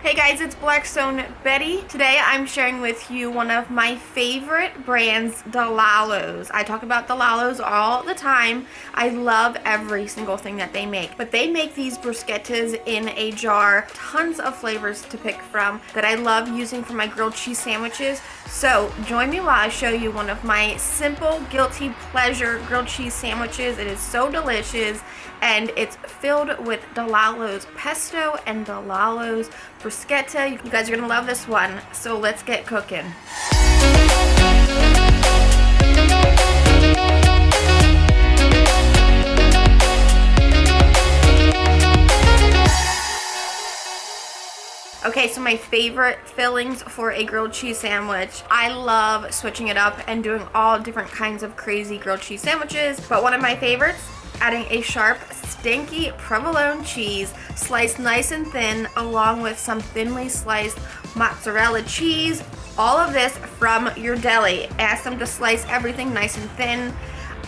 Hey guys, it's Blackstone Betty. Today I'm sharing with you one of my favorite brands, Delalos. I talk about Delalos all the time. I love every single thing that they make. But they make these bruschettas in a jar, tons of flavors to pick from that I love using for my grilled cheese sandwiches. So join me while I show you one of my simple, guilty pleasure grilled cheese sandwiches. It is so delicious and it's filled with Delalos pesto and Delalos bruschetta. You guys are gonna love this one, so let's get cooking. Okay, so my favorite fillings for a grilled cheese sandwich. I love switching it up and doing all different kinds of crazy grilled cheese sandwiches, but one of my favorites, adding a sharp, stinky provolone cheese, sliced nice and thin, along with some thinly sliced mozzarella cheese. All of this from your deli. Ask them to slice everything nice and thin.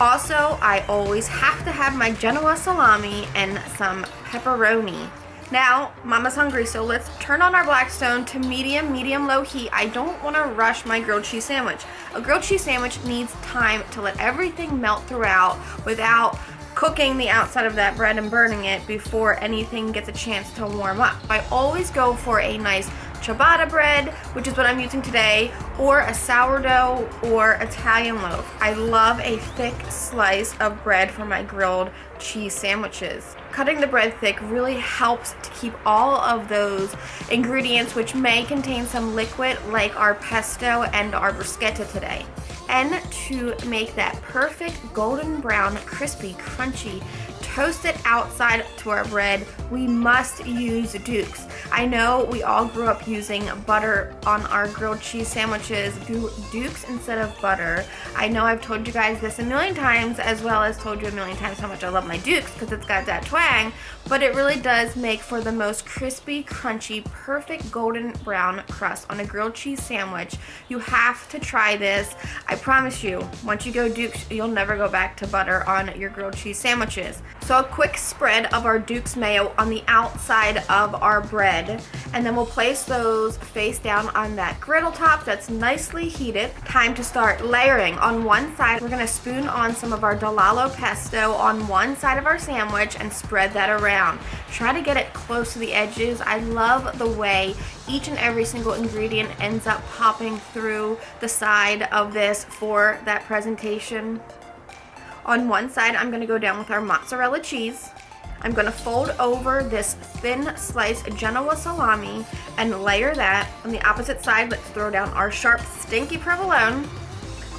Also, I always have to have my Genoa salami and some pepperoni. Now, Mama's hungry, so let's turn on our Blackstone to medium-low heat. I don't want to rush my grilled cheese sandwich. A grilled cheese sandwich needs time to let everything melt throughout without cooking the outside of that bread and burning it before anything gets a chance to warm up. I always go for a nice ciabatta bread, which is what I'm using today, or a sourdough or Italian loaf. I love a thick slice of bread for my grilled cheese sandwiches. Cutting the bread thick really helps to keep all of those ingredients, which may contain some liquid like our pesto and our bruschetta today. And to make that perfect golden brown, crispy, crunchy, toasted outside to our bread, we must use Dukes. I know we all grew up using butter on our grilled cheese sandwiches. Do Dukes instead of butter. I know I've told you guys this a million times, as well as told you a million times how much I love my Dukes because it's got that twang, but it really does make for the most crispy, crunchy, perfect golden brown crust on a grilled cheese sandwich. You have to try this. I promise you, once you go Dukes, you'll never go back to butter on your grilled cheese sandwiches. So a quick spread of our Duke's mayo on the outside of our bread, and then we'll place those face down on that griddle top that's nicely heated. Time to start layering. On one side, we're gonna spoon on some of our Delalo pesto on one side of our sandwich and spread that around. Try to get it close to the edges. I love the way each and every single ingredient ends up popping through the side of this for that presentation. On one side, I'm gonna go down with our mozzarella cheese. I'm gonna fold over this thin sliced Genoa salami and layer that. On the opposite side, let's throw down our sharp, stinky provolone,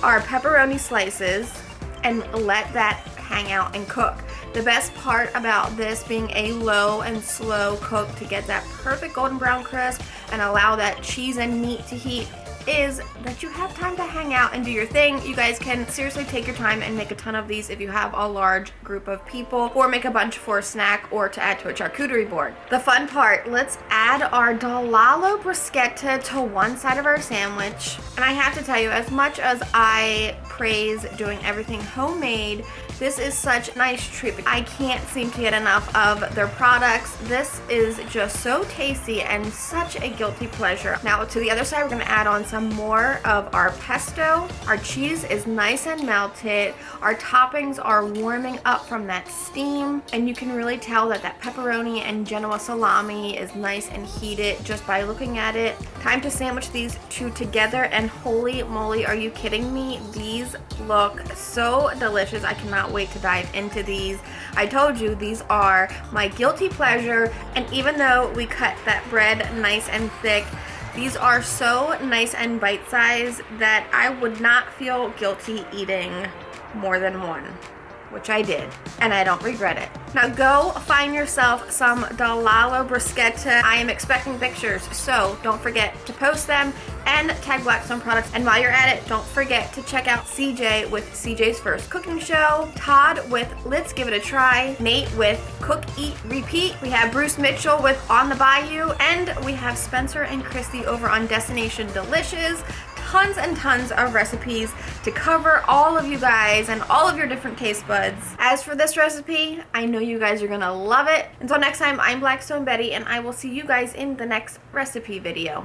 our pepperoni slices, and let that hang out and cook. The best part about this being a low and slow cook to get that perfect golden brown crisp and allow that cheese and meat to heat is that you have time to hang out and do your thing. You guys can seriously take your time and make a ton of these if you have a large group of people, or make a bunch for a snack or to add to a charcuterie board. The fun part, let's add our Delalo bruschetta to one side of our sandwich. And I have to tell you, as much as I praise doing everything homemade, this is such a nice treat. I can't seem to get enough of their products. This is just so tasty and such a guilty pleasure. Now to the other side, we're gonna add on some more of our pesto. Our cheese is nice and melted. Our toppings are warming up from that steam, and you can really tell that that pepperoni and Genoa salami is nice and heated just by looking at it. Time to sandwich these two together, and holy moly, are you kidding me? These look so delicious. I cannot wait to dive into these. I told you these are my guilty pleasure, and even though we cut that bread nice and thick, these are so nice and bite-sized that I would not feel guilty eating more than one, which I did, and I don't regret it. Now go find yourself some Delalo bruschetta. I am expecting pictures, so don't forget to post them and tag Blackstone products. And while you're at it, don't forget to check out CJ with CJ's First Cooking Show, Todd with Let's Give It a Try, Nate with Cook, Eat, Repeat. We have Bruce Mitchell with On the Bayou, and we have Spencer and Christy over on Destination Delicious. tons and tons of recipes to cover all of you guys and all of your different taste buds. As for this recipe, I know you guys are gonna love it. Until next time, I'm Blackstone Betty, and I will see you guys in the next recipe video.